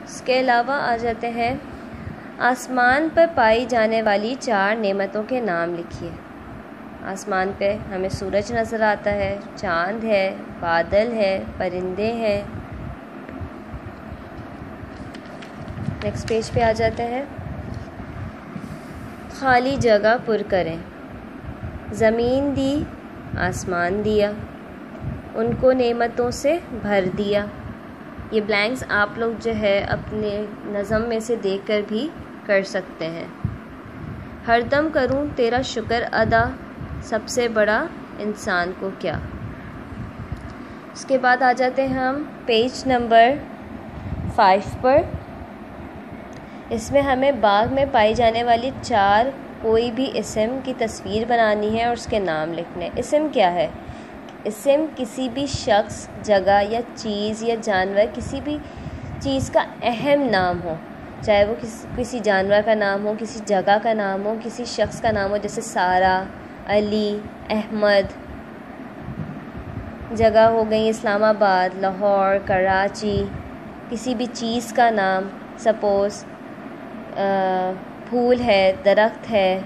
इसके अलावा आ जाते हैं, आसमान पर पाई जाने वाली 4 नेमतों के नाम लिखिए। आसमान पे हमें सूरज नज़र आता है, चाँद है, बादल है, परिंदे हैं। नेक्स्ट पेज पे आ जाते हैं, खाली जगह पुर करें। ज़मीन दी, आसमान दिया, उनको नेमतों से भर दिया। ये ब्लैंक्स आप लोग जो है अपने नज़म में से देखकर भी कर सकते हैं। हरदम करूं तेरा शुक्र अदा, सबसे बड़ा इंसान को क्या। इसके बाद आ जाते हैं हम पेज नंबर 5 पर। इसमें हमें बाग में पाई जाने वाली 4 कोई भी इस्म की तस्वीर बनानी है और उसके नाम लिखने। इस्म क्या है? इस्म किसी भी शख्स, जगह या चीज़ या जानवर, किसी भी चीज़ का अहम नाम हो, चाहे वो किसी जानवर का नाम हो, किसी जगह का नाम हो, किसी शख्स का नाम हो, जैसे सारा, अली, अहमद। जगह हो गई इस्लामाबाद, लाहौर, कराची। किसी भी चीज़ का नाम, सपोज़ फूल है, दरख्त है,